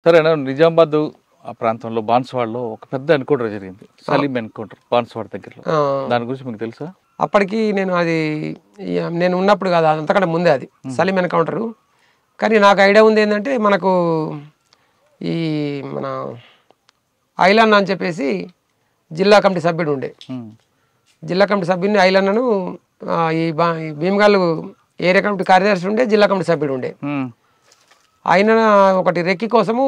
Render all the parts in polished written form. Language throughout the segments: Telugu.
సరేనా నిజామాబాద్ ఆ ప్రాంతంలో బాన్స్వాడలో ఒక పెద్ద ఎన్కౌంటర్ జరిగింది. సలీం ఎన్కౌంటర్ బాన్స్వాడ దగ్గరలో. దాని గురించి మీకు తెలుసా? అప్పటికి నేను ఉన్నప్పుడు కాదు, అంతకంటే ముందే అది సలీం ఎన్కౌంటరు. కానీ నాకు ఐడియా ఉంది ఏంటంటే, మనకు ఈ మన ఐలన్న అని చెప్పేసి జిల్లా కమిటీ సభ్యుడు ఉండే. జిల్లా కమిటీ సభ్యుడిని ఐలన్నను ఈ భీమగాళ్ళు ఏరియా కమిటీ కార్యదర్శి ఉండే, జిల్లా కమిటీ సభ్యుడు ఉండే. ఆయన ఒకటి రెక్కి కోసము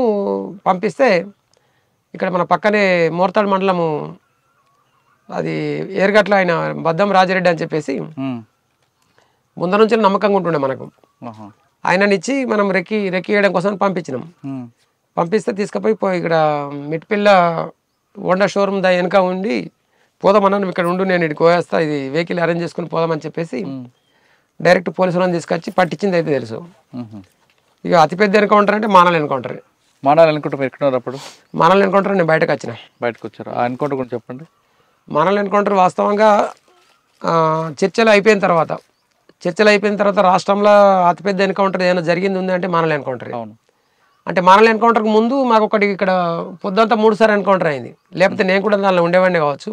పంపిస్తే ఇక్కడ మన పక్కనే మోర్తాడు మండలము అది ఏరుగట్ల ఆయన బద్దం రాజిరెడ్డి అని చెప్పేసి ముందు నుంచి నమ్మకంగా ఉంటుండే మనకు. ఆయననిచ్చి మనం రెక్కి వేయడం కోసం పంపించినాం. పంపిస్తే తీసుకుపోయి ఇక్కడ మిట్పిల్ల హోండా షోరూమ్ వెనక ఉండి పోదామన్నా, నువ్వు ఇక్కడ ఉండు, నేను ఇక్కడికి పోయేస్తా, ఇది వెహికల్ అరేంజ్ చేసుకుని పోదామని చెప్పేసి డైరెక్ట్ పోలీసులను తీసుకొచ్చి పట్టించింది అయితే తెలుసు. ఇక అతిపెద్ద ఎన్కౌంటర్ అంటే మానల్ ఎన్కౌంటర్. మానల్ ఎన్కౌంటర్ ఎక్కడ? అప్పుడు మానల్ ఎన్కౌంటర్ నేను బయటకు వచ్చారు. ఆ ఎన్కౌంటర్ గురించి చెప్పండి. మానల్ ఎన్కౌంటర్ వాస్తవంగా చర్చలు అయిపోయిన తర్వాత రాష్ట్రంలో అతిపెద్ద ఎన్కౌంటర్ ఏదైనా జరిగింది ఉంది అంటే మానల్ ఎన్కౌంటర్. అవును. అంటే మానల్ ఎన్కౌంటర్కి ముందు మాకు ఒకటి ఇక్కడ పొద్దుంతా 3 సార్లు ఎన్కౌంటర్ అయింది. లేకపోతే నేను కూడా దానిలో ఉండేవాడిని కావచ్చు.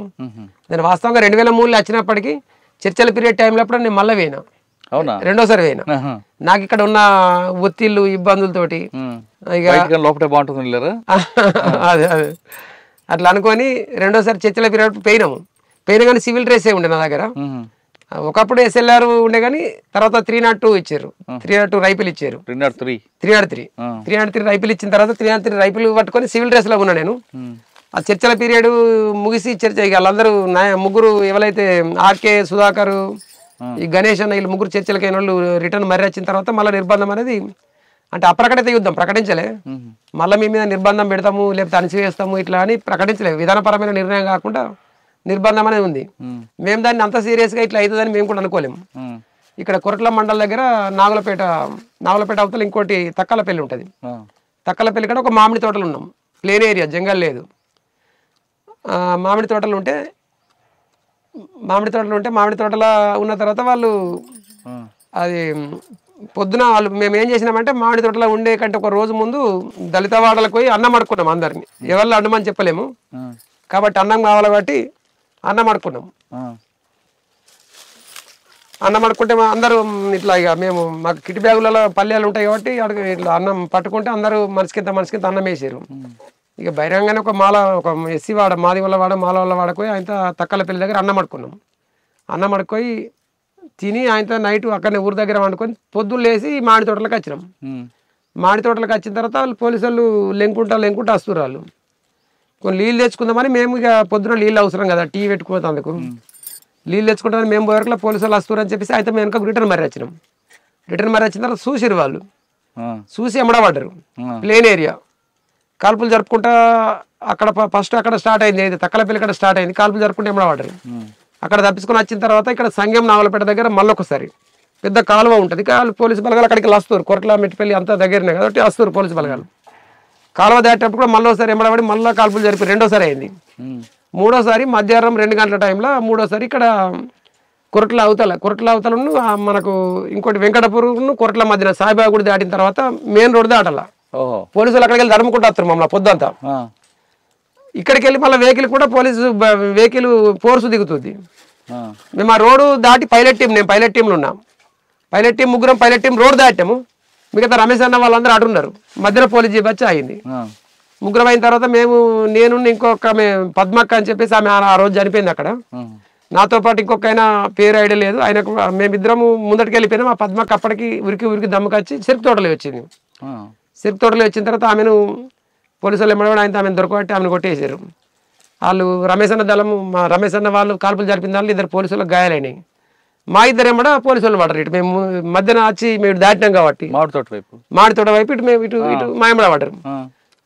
నేను వాస్తవంగా 2003లో వచ్చినప్పటికీ చర్చల పీరియడ్ టైంలో అప్పుడు నేను మళ్ళీ పోయినా. అవునా? రెండోసారి పోయినా. నాకు ఇక్కడ ఉన్న ఒత్తిళ్ళు ఇబ్బందులతోటి లోపల బాగుంటుంది అదే అట్లా అనుకొని రెండోసారి చర్చల పీరియడ్ పోయినా కానీ సివిల్ డ్రెస్సే ఉండే నా దగ్గర. ఒకప్పుడు SLR ఉండే కానీ తర్వాత 302 ఇచ్చారు. 302 రైఫిల్ ఇచ్చారు. 303 రైఫిల్ ఇచ్చిన తర్వాత 303 రైఫిల్ పట్టుకొని సివిల్ డ్రెస్ లో ఉన్నా నేను. ఆ చర్చల పీరియడ్ ముగిసి వాళ్ళందరూ ముగ్గురు ఎవరైతే ఆర్కే, సుధాకర్, ఈ గణేష్ అన్న వీళ్ళు ముగ్గురు చర్చలకైన వాళ్ళు రిటర్న్ మర్రి వచ్చిన తర్వాత మళ్ళీ నిర్బంధం అనేది అంటే అప్రకటిత యుద్ధం ప్రకటించలే. మళ్ళీ మీ మీద నిర్బంధం పెడతాము లేకపోతే అణిచివేస్తాము ఇట్లా అని ప్రకటించలేదు. విధానపరమైన నిర్ణయం కాకుండా నిర్బంధం అనేది ఉంది. మేము దాన్ని అంత సీరియస్గా ఇట్లా అవుతుందని మేము కూడా అనుకోలేము. ఇక్కడ కొరట్ల మండలం దగ్గర నాగులపేట అవతల ఇంకోటి తక్కలపల్లి ఉంటుంది. తక్కలపల్లి కూడా ఒక మామిడి తోటలు ఉన్నాం. ప్లేన్ ఏరియా, జంగల్ లేదు. మామిడి తోటలు ఉంటే మామిడి తోటలో ఉన్న తర్వాత వాళ్ళు అది పొద్దున మేము ఏం చేసినామంటే మామిడి తోటలో ఉండే కంటే ఒక రోజు ముందు దళిత వాడలకు పోయి అన్నం అడుక్కున్నాం. అందరినీ ఎవరు అన్నమని చెప్పలేము కాబట్టి అన్నం కావాలి కాబట్టి అన్నం అడుక్కున్నాం. అన్నం అడుక్కుంటే అందరూ ఇట్లా ఇక మేము మాకు కిటి బ్యాగులలో పల్లెలు ఉంటాయి కాబట్టి ఇట్లా అన్నం పట్టుకుంటే అందరూ మనిషికింత అన్నం వేసారు. ఇక బహిరంగానే ఒక ఎస్సీ వాడ మాది వల్ల వాడకపోయి ఆయన తక్కలపల్లి దగ్గర అన్నం అడుక్కున్నాం. అన్నం అడుక్కొని తిని ఆయనతో నైట్ అక్కడనే ఊరి దగ్గర వండుకొని పొద్దున్న లేచి మామిడి తోటలకు వచ్చినాం. మామిడి తోటలకు వచ్చిన తర్వాత వాళ్ళు పోలీసు వాళ్ళు లెంకుంటా వస్తున్నారు. వాళ్ళు కొన్ని నీళ్ళు తెచ్చుకుందామని మేము ఇక పొద్దున నీళ్ళు అవసరం కదా టీ పెట్టుకోవద్దు, అందుకు నీళ్ళు తెచ్చుకుంటామని మేము పోయేకల్లా పోలీసు వాళ్ళు వస్తున్నారు అని చెప్పేసి అయితే మేము వెనక రిటర్న్ మర్రి వచ్చినాం. తర్వాత చూసిరు వాళ్ళు, చూసి ఎమ్మడబడ్డారు. ప్లేన్ ఏరియా కాల్పులు జరుపుకుంటా అక్కడ ఫస్ట్ అక్కడ స్టార్ట్ అయింది, తక్కలపల్లి ఇక్కడ స్టార్ట్ అయింది. కాల్పులు జరుపుకుంటే ఎమ్మడబడ్డారు. అక్కడ తప్పించుకొని వచ్చిన తర్వాత ఇక్కడ సంగం నావలపేట దగ్గర మళ్ళొకసారి పెద్ద కాలువ ఉంటుంది. పోలీసు బలగాలు అక్కడికి వస్తారు. కొరట్ల మెట్టిపల్లి అంతా దగ్గరనే కాబట్టి వస్తారు పోలీసు బలగాలు. కాలువ దాటేటప్పుడు కూడా మళ్ళీ ఒకసారి ఎమ్మడబడి మళ్ళీ కాల్పులు జరిపి రెండోసారి అయింది. మూడోసారి మధ్యాహ్నం 2 గంటల టైంలో మూడోసారి ఇక్కడ కొరట్ల అవతల మనకు ఇంకోటి వెంకటపూర్ కొరట్ల మధ్యన సాయిబాబా గుడి దాటిన తర్వాత మెయిన్ రోడ్ దాటాల. పోలీసులు అక్కడికి వెళ్ళి తరుముకుంటూ వస్తారు మమ్మల్ని పొద్దంతా. ఇక్కడికి వెళ్ళి మళ్ళీ వెహికల్ ఫోర్స్ దిగుతుంది. మేము ఆ రోడ్డు దాటి నేను పైలట్ టీంలో ఉన్నాం. ముగ్గురం పైలట్ టీం రోడ్ దాటాము. మిగతా రమేష్ అన్న వాళ్ళందరూ అటున్నారు. మధ్యలో పోలీస్ జీప్ వచ్చి ఆగింది. ముగ్గురం అయిన తర్వాత నేను ఇంకొక పద్మక్క అని చెప్పేసి ఆమె ఆ రోజు చనిపోయింది అక్కడ. నాతో పాటు ఇంకొక ఆయన పేరు ఐడియా లేదు. ఆయనకు మేమిద్దరము ముందటికి వెళ్ళిపోయినాం. ఆ పద్మక్క అప్పటికి ఉరికి దమ్ముకొచ్చి సిరుకు తోటలో వచ్చింది. సిరుకు తోటలో వచ్చిన తర్వాత ఆమెను పోలీసులు ఎమ్మడబడి ఆయన ఆమెను దొరకబట్టి ఆమెను కొట్టేసారు. వాళ్ళు రమేష్ అన్న వాళ్ళు కాల్పులు జరిపిన వాళ్ళు 2 పోలీసులకు గాయాలైనాయి. మా ఇద్దరు ఎమ్మడ పోలీసులు పడరు. ఇటు మేము మధ్యన వచ్చి మేము దాటినాం కాబట్టి మామిడి తోట వైపు ఇటు మా ఎమ్మడబడ్డారు.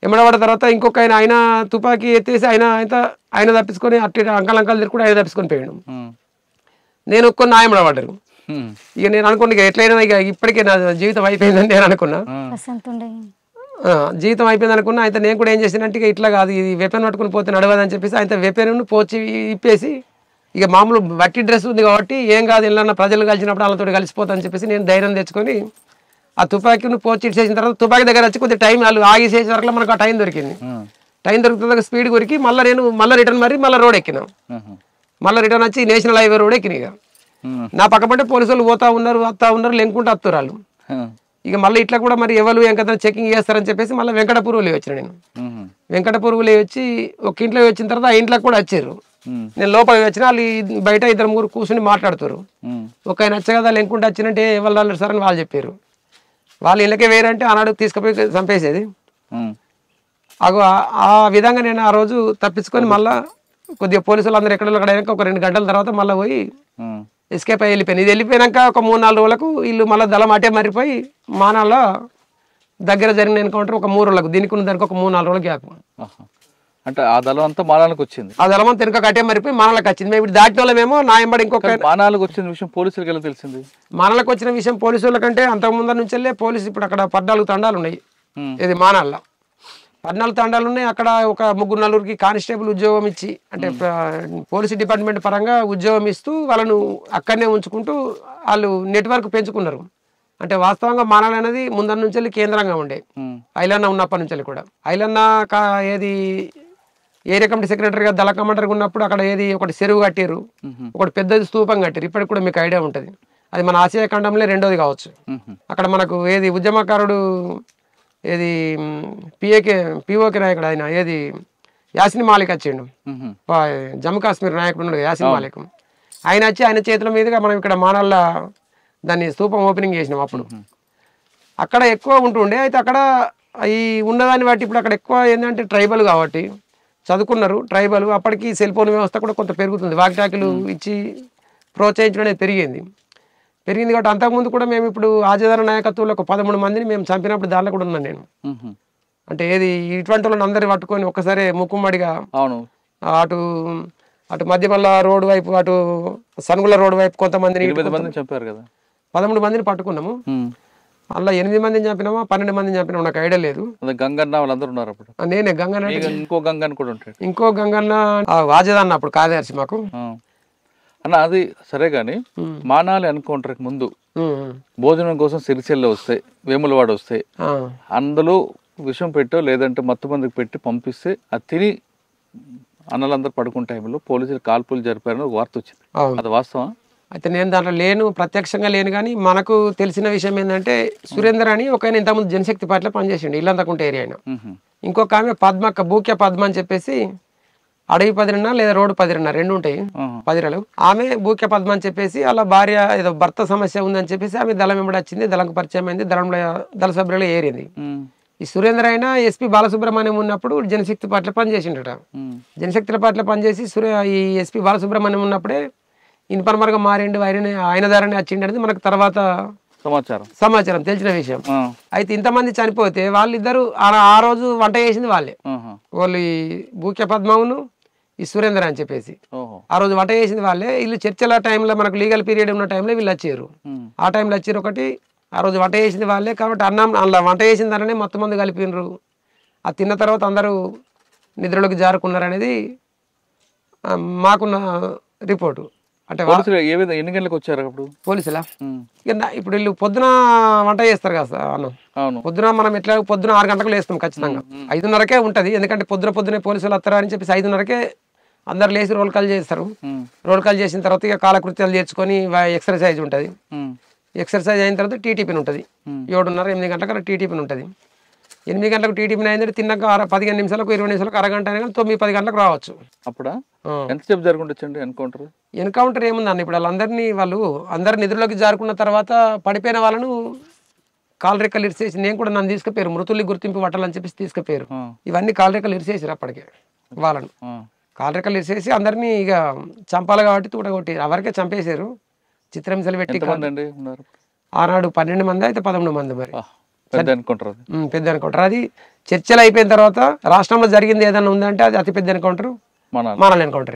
ఎమ్మడబడ్డ తర్వాత ఇంకొక ఆయన తుపాకీ ఎత్తేసి ఆయన తప్పించుకొని అటు అంకలు తిరుగుకుంటే ఆయన తప్పించుకొని పోయాడు. నేను ఒక్కొని నా ఎమ్మడబడ్డారు. ఇక నేను అనుకున్నా ఇక ఎట్లయినా ఇక ఇప్పటికే నా జీవితం అయిపోయిందని నేను అనుకున్నా. జీవితం అయిపోయింది అనుకున్నా. అయితే నేను కూడా ఏం చేసినంటే ఇక ఇట్లా కాదు, ఇది వెపన్ పట్టుకుని పోతే నడవదని చెప్పేసి ఆయన వెపన్ పోచి ఇప్పేసి ఇక మామూలు వట్టి డ్రెస్ ఉంది కాబట్టి ఏం కాదు, ఇళ్ళన్నా ప్రజలు కలిసినప్పుడు వాళ్ళతో కలిసిపోతా అని చెప్పేసి నేను ధైర్యం తెచ్చుకొని ఆ తుపాకీని పోచి చేసిన తర్వాత తుపాకీ దగ్గర వచ్చి కొద్దిగా టైం వాళ్ళు ఆగి చేసే వరకు మనకు ఆ టైం దొరికింది. టైం దొరుకుతుంది స్పీడ్ కొరికి మళ్ళీ రిటర్న్ మరి మళ్ళీ రోడ్ ఎక్కినాం. మళ్ళీ రిటర్న్ వచ్చి నేషనల్ హైవే రోడ్ ఎక్కినాయి. ఇక నా పక్క పట్టే పోలీసులు పోతా ఉన్నారు వస్తా ఉన్నారు లెంకుంటూ వస్తారు వాళ్ళు. ఇక మళ్ళీ ఇట్లా కూడా మరి ఎవరు వెంకట చెకింగ్ చేస్తారని చెప్పేసి మళ్ళీ వెంకటపూర్వలే వచ్చిన నేను. వెంకటపూర్వలే వచ్చి ఒక ఇంట్లో వచ్చిన తర్వాత ఆ ఇంట్లోకి కూడా వచ్చారు. నేను లోపలికి వచ్చిన వాళ్ళు బయట 2-3 కూర్చొని మాట్లాడుతారు. ఒక ఆయన వచ్చే కదా లెంకుంటూ వచ్చినట్టే ఎవరు రాలేదు సార్ అని వాళ్ళు చెప్పారు. వాళ్ళు ఇళ్ళకే వేరంటే ఆనాడు తీసుకుపోయి చంపేసేది. అగో ఆ విధంగా నేను ఆ రోజు తప్పించుకొని మళ్ళీ కొద్దిగా పోలీసులు అందరూ ఎక్కడ ఒక 2 గంటల తర్వాత మళ్ళీ పోయి ఎస్కేప్ అయ్యి వెళ్ళిపోయాను. ఇది వెళ్ళిపోయాక ఒక 3-4 రోజులకు వీళ్ళు మళ్ళీ దళం అటే మరిపోయి మానాల దగ్గర జరిగిన ఎన్కౌంటర్ ఒక 3 రోజులకు దీనికి ఉన్న దానికి ఒక 3-4 రోజులు గ్యాప్. అంటే ఆ దళం అంతా మానాలకు వచ్చింది. ఆ దళం అంతా వెనుక అటే మరిపోయి మానాలకు వచ్చింది. మేము ఇప్పుడు దాటిన వాళ్ళమేమో నా ఎంబడి ఇంకొక మానాలకు వచ్చిన విషయం పోలీసులకు ఎలా తెలిసింది? మానాలకు వచ్చిన విషయం పోలీసుల కంటే అంతకు ముందర నుంచి వెళ్ళే పోలీసు ఇప్పుడు అక్కడ 14 తండాలు ఉన్నాయి. ఇది మానాల్లో 14 తండాలు ఉన్నాయి. అక్కడ ఒక 3-4కి కానిస్టేబుల్ ఉద్యోగం ఇచ్చి అంటే పోలీసు డిపార్ట్మెంట్ పరంగా ఉద్యోగం ఇస్తూ వాళ్ళను అక్కడనే ఉంచుకుంటూ వాళ్ళు నెట్వర్క్ పెంచుకున్నారు. అంటే వాస్తవంగా మానాలు అనేది ముందర నుంచి వెళ్ళి కేంద్రంగా ఉండే ఐలన్న ఉన్నప్పటి నుంచి కూడా. ఐలన్న ఏది ఏరియా కమిటీ సెక్రటరీగా దళ కమాండర్గా ఉన్నప్పుడు అక్కడ ఏది ఒకటి చెరువు కట్టారు, ఒకటి పెద్దది స్తూపం కట్టారు. ఇప్పటికి కూడా మీకు ఐడియా ఉంటుంది. అది మన ఆసియా ఖండంలో 2వది కావచ్చు. అక్కడ మనకు ఏది ఉద్యమకారుడు ఏది పిఓకే నాయకుడు ఆయన ఏది యాసిన్ మాలిక్ వచ్చిండు, జమ్మూ కాశ్మీర్ నాయకుడు ఉన్నాడు యాసిన్ మాలిక్. ఆయన వచ్చి ఆయన చేతుల మీదుగా మనం ఇక్కడ మానాల దాన్ని స్తూపం ఓపెనింగ్ చేసినాం. అప్పుడు అక్కడ ఎక్కువ ఉంటుండే. అయితే అక్కడ ఈ ఉన్నదాన్ని బట్టి ఇప్పుడు అక్కడ ఎక్కువ ఏంటంటే ట్రైబల్ కాబట్టి చదువుకున్నారు ట్రైబల్. అప్పటికి సెల్ ఫోన్ వ్యవస్థ కూడా కొంత పెరుగుతుంది. వాకిటాకులు ఇచ్చి ప్రోత్సహించడం అనేది పెరిగింది కాబట్టి అంతకుముందు కూడా మేము ఇప్పుడు ఆజాదార నాయకత్వంలో ఒక 13 మందిని మేము చంపినప్పుడు దాంట్లో కూడా ఉన్నాను నేను. అంటే ఏది ఇటువంటి వాళ్ళని అందరినీ పట్టుకొని ఒక్కసారి ముక్కుమ్మడిగా అటు అటు మధ్యమల్ల రోడ్డు వైపు అటు సనుగుల రోడ్డు వైపు కొంతమందిని 13 మందిని పట్టుకున్నాము. అలా 8 మందిని చంపినామా 12 మందిని చంపినాము నాకు ఐడియా లేదు. గంగన్న వాళ్ళందరూ ఉన్నారు అప్పుడు. నేనే గంగన్న, ఇంకో గంగన్న వాజదన్న అప్పుడు కార్యదర్శి మాకు అన్న. అది సరే గాని మానాలి ఎన్కౌంటర్ ముందు భోజనం కోసం సిరిసిల్ల వస్తే వేములవాడ వస్తే అందులో విషం పెట్టో లేదంటే మత్తు మందికి పెట్టి పంపిస్తే అది తిని అన్నలందరూ పడుకున్న టైంలో పోలీసులు కాల్పులు జరిపారని వార్త వచ్చింది. అది వాస్తవం? అయితే నేను దాంట్లో లేను, ప్రత్యక్షంగా లేను. కానీ మనకు తెలిసిన విషయం ఏంటంటే సురేందర్ అని ఒక ఆయన ఇంతకుముందు జనశక్తి పార్టీలో పనిచేసిండు ఇల్లంతకుంట ఏరియా ఆయన. ఇంకొక ఆమె పద్మక్క బూక్య పద్మ అని చెప్పేసి అడవి 10 లేదా రోడ్డు 10 2 ఉంటాయి 10 ఆమె బూక్య పద్మ అని చెప్పేసి అలా భార్య ఏదో భర్త సమస్య ఉందని చెప్పేసి ఆమె దళం వెంబడి వచ్చింది. దళంకు పరిచయం అయింది. దళ సభ్యులు ఏరింది. ఈ సురేందర్ అయినా ఎస్పీ బాలసుబ్రహ్మణ్యం ఉన్నప్పుడు జనశక్తి పార్టీలో పనిచేసిండట. జనశక్తి పార్టీలో పనిచేసి ఈ ఎస్పీ బాలసుబ్రహ్మణ్యం ఉన్నప్పుడే ఇన్ఫార్మర్గా మారిండు. ఆయన ద్వారానే వచ్చిండు అనేది మనకు తర్వాత సమాచారం తెలిసిన విషయం. అయితే ఇంతమంది చనిపోతే వాళ్ళిద్దరు ఆ రోజు వంట చేసింది వాళ్ళే. వాళ్ళు ఈ బూక్య పద్మవును ఈ సురేందర్ అని చెప్పేసి ఆ రోజు వంట చేసింది వాళ్ళే. వీళ్ళు చర్చల టైంలో మనకు లీగల్ పీరియడ్ ఉన్న టైంలో వీళ్ళు వచ్చారు. ఆ టైంలో వచ్చారు ఒకటి. ఆ రోజు వంట చేసింది వాళ్ళే కాబట్టి అన్నం అలా వంట చేసిన దానినే మొత్తం మంది కలిపినరు. అది తిన్న తర్వాత అందరూ నిద్రలోకి జారుకున్నారు అనేది మాకున్న రిపోర్టు. అంటే ఎన్ని గంటలకు వచ్చారు అప్పుడు పోలీసులా? ఇప్పుడు వీళ్ళు పొద్దున వంట చేస్తారు కదా అన్నం. పొద్దున మనం ఎట్లా పొద్దున 6 గంటలకు లేస్తాం ఖచ్చితంగా. 5:30కే ఉంటది. ఎందుకంటే పొద్దునే పోలీసులు వస్తారా అని చెప్పేసి 5:30కే అందరు లేచి రోల్ కాల్ చేస్తారు. రోల్ కాల్ చేసిన తర్వాత ఇక కాలకృత్యాలు చేర్చుకొని ఎక్సర్సైజ్ ఉంటుంది. ఎక్సర్సైజ్ అయిన తర్వాత టీటీపీని ఉంటుంది. 7:30-8 గంటలకు అక్కడ టీటీపీని ఉంటుంది. 8 గంటలకు టీటీపీ అయిందంటే తిన్నాక 15 నిమిషాలకు 20 నిమిషాలకు అరగంట అయినా 9-10 గంటలకు రావచ్చు. అప్పుడా ఎంతసేపు జరుగుతుండొచ్చండి ఎన్కౌంటర్? ఎన్కౌంటర్ ఏముందండి ఇప్పుడు వాళ్ళు అందరు నిధుల్లోకి జారుకున్న తర్వాత పడిపోయిన వాళ్ళను కాలరెక్కలు ఇరిసేసి నేను కూడా నన్ను తీసుకుపోయారు. మృతుల్ని గుర్తింపు పట్టాలని చెప్పేసి తీసుకుపోయారు. ఇవన్నీ కాలరెక్కలు ఇరిసేసారు. అప్పటికే వాళ్ళను కాలరెక్కలు ఇరిసేసి అందరినీ ఇక చంపాలి కాబట్టి తూడగొట్టి ఎవరికే చంపేశారు. చిత్రహింసలు పెట్టి ఆనాడు 12 మంది అయితే 11 మంది మరి పెద్ద ఎన్కౌంటర్. అది చర్చలు అయిపోయిన తర్వాత రాష్ట్రంలో జరిగింది ఏదైనా ఉందంటే అది అతి పెద్ద ఎన్కౌంటర్ మానాల ఎన్కౌంటర్.